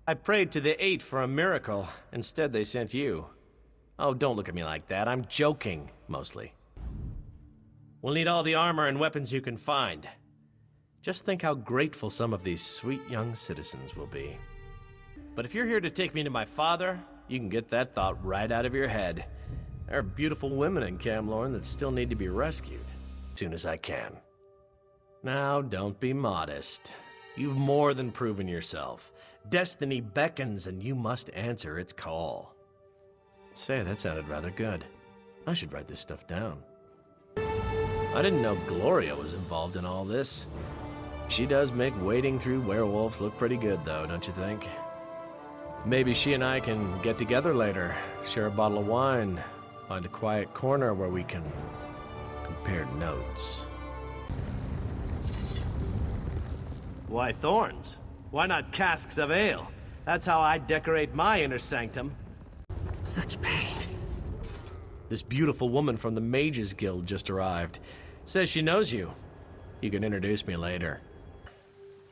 I prayed to the Eight for a miracle. Instead, they sent you. Oh, don't look at me like that. I'm joking, mostly. We'll need all the armor and weapons you can find. Just think how grateful some of these sweet young citizens will be. But if you're here to take me to my father, you can get that thought right out of your head. There are beautiful women in Camlorn that still need to be rescued, as soon as I can. Now, don't be modest. You've more than proven yourself. Destiny beckons and you must answer its call. Say, that sounded rather good. I should write this stuff down. I didn't know Gloria was involved in all this. She does make wading through werewolves look pretty good, though, don't you think? Maybe she and I can get together later, share a bottle of wine, find a quiet corner where we can compare notes. Why thorns? Why not casks of ale? That's how I decorate my inner sanctum. Such pain. This beautiful woman from the Mages Guild just arrived. Says she knows you. You can introduce me later.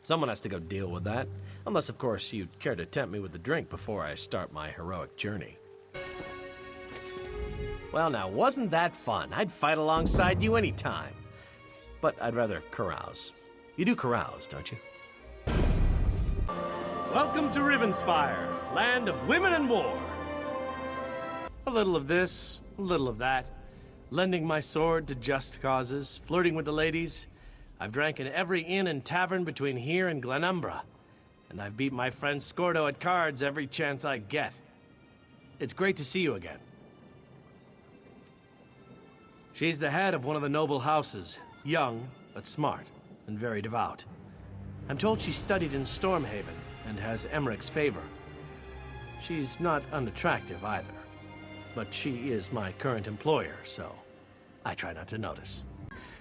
Someone has to go deal with that. Unless, of course, you'd care to tempt me with a drink before I start my heroic journey. Well, now, wasn't that fun? I'd fight alongside you anytime. But I'd rather carouse. You do carouse, don't you? Welcome to Rivenspire, land of women and war. A little of this, a little of that. Lending my sword to just causes, flirting with the ladies. I've drank in every inn and tavern between here and Glenumbra. And I've beat my friend Scordo at cards every chance I get. It's great to see you again. She's the head of one of the noble houses, young, but smart, and very devout. I'm told she studied in Stormhaven, and has Emmerich's favor. She's not unattractive either, but she is my current employer, so I try not to notice.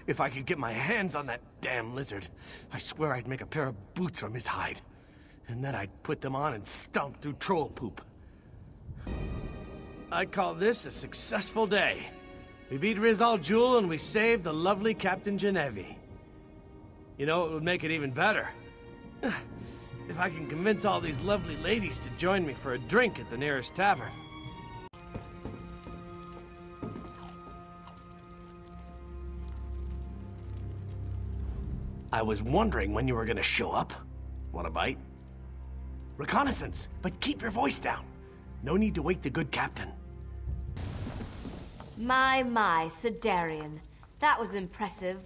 If I could get my hands on that damn lizard, I swear I'd make a pair of boots from his hide. And then I'd put them on and stomp through troll poop. I call this a successful day. We beat Riz Al Jul and we saved the lovely Captain Genevieve. You know what would make it even better? If I can convince all these lovely ladies to join me for a drink at the nearest tavern. I was wondering when you were gonna show up. Want a bite? Reconnaissance, but keep your voice down. No need to wake the good captain. My, Sir Darien. That was impressive.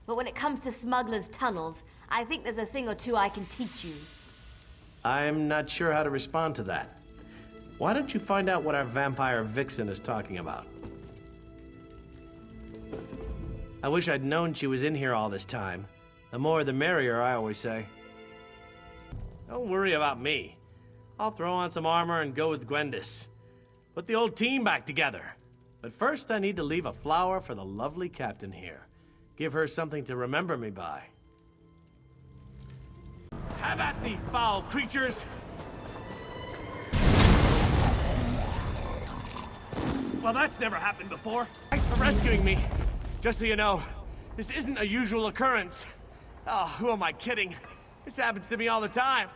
But when it comes to smugglers' tunnels, I think there's a thing or two I can teach you. I'm not sure how to respond to that. Why don't you find out what our vampire vixen is talking about? I wish I'd known she was in here all this time. The more the merrier, I always say. Don't worry about me. I'll throw on some armor and go with Gwendis. Put the old team back together. But first I need to leave a flower for the lovely captain here. Give her something to remember me by. Have at thee, foul creatures! Well, that's never happened before. Thanks for rescuing me. Just so you know, this isn't a usual occurrence. Oh, who am I kidding? This happens to me all the time.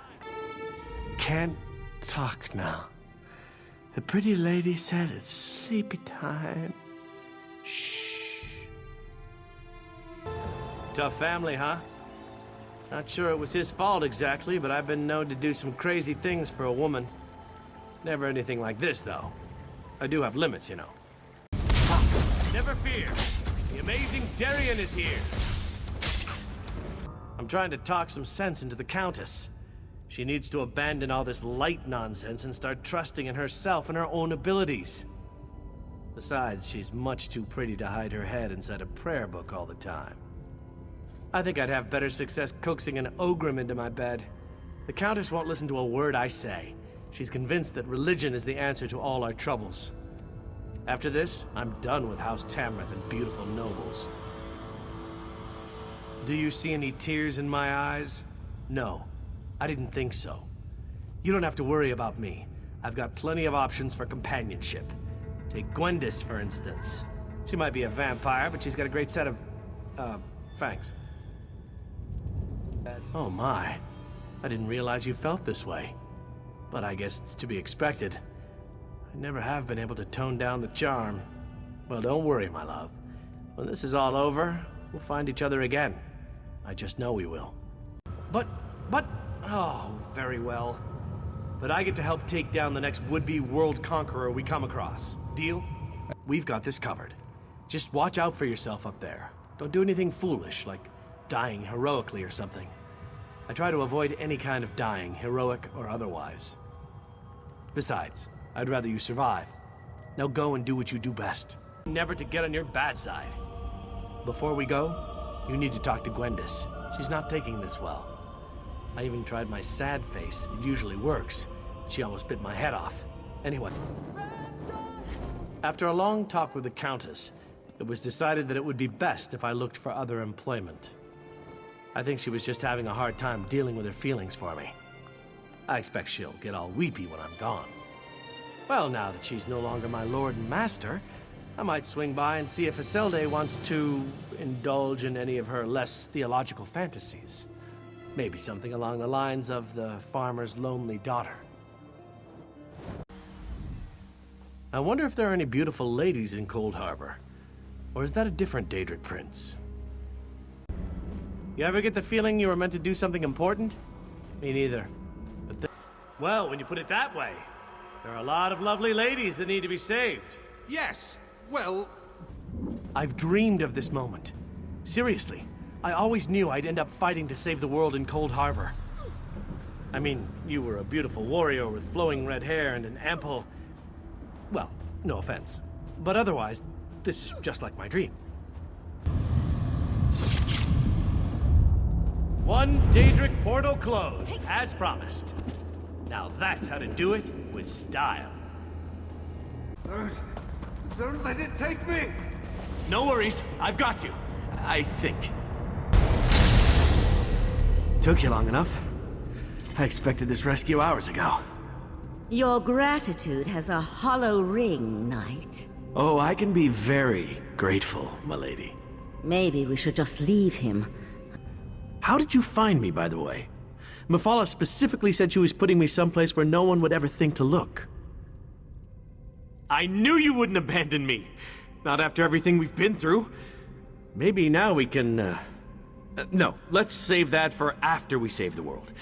Can't talk now. The pretty lady said it's sleepy time. Shh. Tough family, huh? Not sure it was his fault exactly, but I've been known to do some crazy things for a woman. Never anything like this, though. I do have limits, you know. Never fear. The amazing Darien is here. I'm trying to talk some sense into the countess. She needs to abandon all this light nonsense and start trusting in herself and her own abilities. Besides, she's much too pretty to hide her head inside a prayer book all the time. I think I'd have better success coaxing an ogrim into my bed. The countess won't listen to a word I say. She's convinced that religion is the answer to all our troubles. After this, I'm done with House Tamriel and beautiful nobles. Do you see any tears in my eyes? No, I didn't think so. You don't have to worry about me. I've got plenty of options for companionship. Take Gwendis, for instance. She might be a vampire, but she's got a great set of, fangs. Oh my, I didn't realize you felt this way. but I guess it's to be expected. I never have been able to tone down the charm. Well, don't worry, my love. When this is all over, we'll find each other again. I just know we will. But, oh, very well. But I get to help take down the next would-be world conqueror we come across. Deal? We've got this covered. Just watch out for yourself up there. Don't do anything foolish, like dying heroically or something. I try to avoid any kind of dying, heroic or otherwise. Besides, I'd rather you survive. Now go and do what you do best. Never to get on your bad side. Before we go, you need to talk to Gwendis. She's not taking this well. I even tried my sad face. It usually works. She almost bit my head off. Anyway. After a long talk with the countess, it was decided that it would be best if I looked for other employment. I think she was just having a hard time dealing with her feelings for me. I expect she'll get all weepy when I'm gone. Well, now that she's no longer my lord and master, I might swing by and see if Iselde wants to indulge in any of her less theological fantasies. Maybe something along the lines of the farmer's lonely daughter. I wonder if there are any beautiful ladies in Cold Harbor. Or is that a different Daedric prince? You ever get the feeling you were meant to do something important? Me neither. But well, when you put it that way, there are a lot of lovely ladies that need to be saved. Yes, well... I've dreamed of this moment. Seriously, I always knew I'd end up fighting to save the world in Cold Harbor. I mean, you were a beautiful warrior with flowing red hair and an ample... Well, no offense. But otherwise, this is just like my dream. One Daedric portal closed, as promised. Now that's how to do it with style. Don't let it take me! No worries, I've got you. I think. Took you long enough. I expected this rescue hours ago. Your gratitude has a hollow ring, Knight. Oh, I can be very grateful, my lady. Maybe we should just leave him. How did you find me, by the way? Mephala specifically said she was putting me someplace where no one would ever think to look. I knew you wouldn't abandon me. Not after everything we've been through. Maybe now we can, no, let's save that for after we save the world.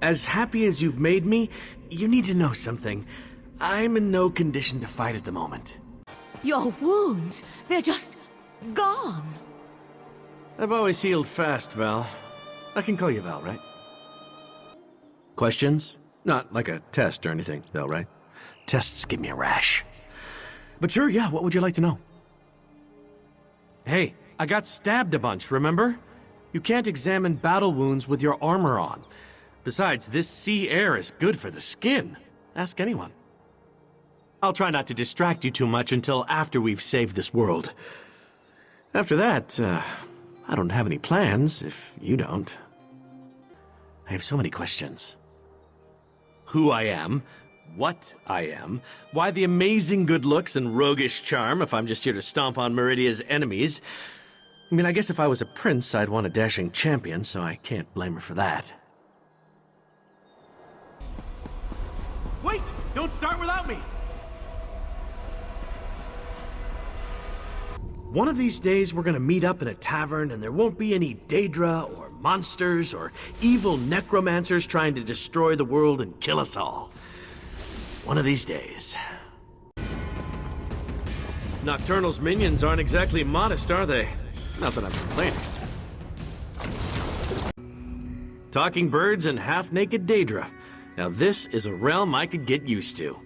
As happy as you've made me, you need to know something. I'm in no condition to fight at the moment. Your wounds, they're just gone. I've always healed fast, Val. I can call you Val, right? Questions? Not like a test or anything, though, right? Tests give me a rash. But sure, yeah, what would you like to know? Hey, I got stabbed a bunch, remember? You can't examine battle wounds with your armor on. Besides, this sea air is good for the skin. Ask anyone. I'll try not to distract you too much until after we've saved this world. After that, I don't have any plans, if you don't. I have so many questions. Who I am, what I am, why the amazing good looks and roguish charm if I'm just here to stomp on Meridia's enemies. I mean, I guess if I was a prince, I'd want a dashing champion, so I can't blame her for that. Wait! Don't start without me! One of these days, we're gonna meet up in a tavern, and there won't be any Daedra, or monsters, or evil necromancers trying to destroy the world and kill us all. One of these days. Nocturnal's minions aren't exactly modest, are they? Not that I'm complaining. Talking birds and half-naked Daedra. Now this is a realm I could get used to.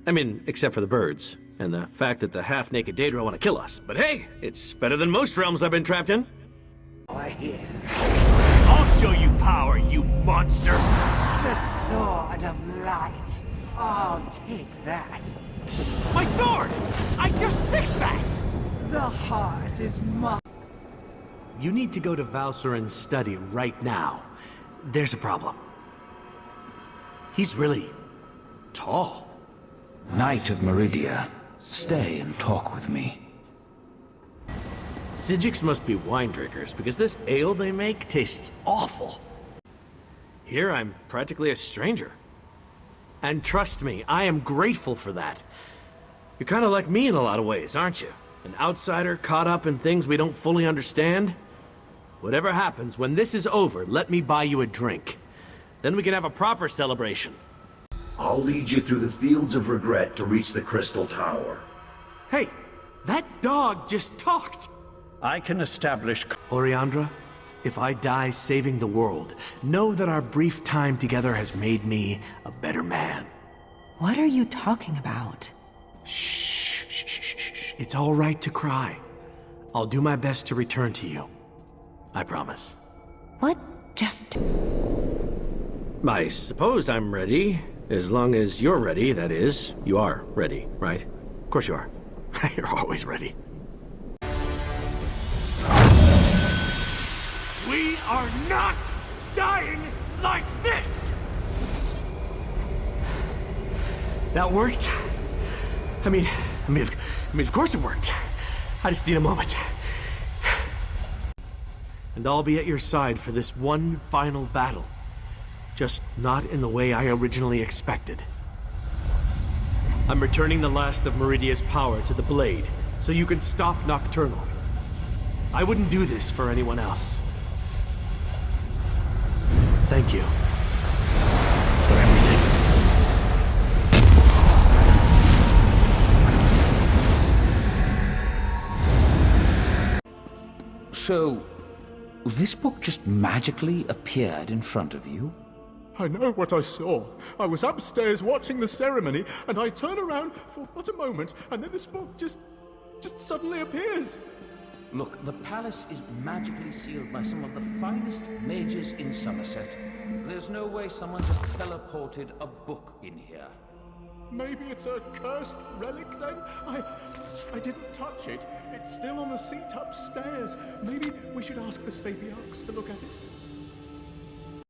I mean, except for the birds, and the fact that the half-naked Daedra want to kill us. But hey, it's better than most realms I've been trapped in. I'll show you power, you monster! The Sword of Light. I'll take that. My sword! I just fixed that! The heart is mine. You need to go to Valsirenn's study right now. There's a problem. He's really tall. Knight of Meridia, stay and talk with me. Psijics must be wine drinkers, because this ale they make tastes awful. Here I'm practically a stranger. And trust me, I am grateful for that. You're kind of like me in a lot of ways, aren't you? An outsider caught up in things we don't fully understand. Whatever happens, when this is over, let me buy you a drink. Then we can have a proper celebration. I'll lead you through the fields of regret to reach the Crystal Tower. Hey, that dog just talked! I can establish... Oriandra, if I die saving the world, know that our brief time together has made me a better man. What are you talking about? Shh, shh, shh, shh, shh. It's all right to cry. I'll do my best to return to you. I promise. What just... I suppose I'm ready. As long as you're ready, that is. You are ready, right? Of course you are. You're always ready. We are not dying like this! That worked? I mean, of course it worked. I just need a moment. And I'll be at your side for this one final battle. Just not in the way I originally expected. I'm returning the last of Meridia's power to the Blade, so you can stop Nocturnal. I wouldn't do this for anyone else. Thank you for everything. So, this book just magically appeared in front of you? I know what I saw. I was upstairs watching the ceremony, and I turn around for but a moment, and then this book just suddenly appears. Look, the palace is magically sealed by some of the finest mages in Somerset. There's no way someone just teleported a book in here. Maybe it's a cursed relic then? I didn't touch it. It's still on the seat upstairs. Maybe we should ask the Sabiarchs to look at it.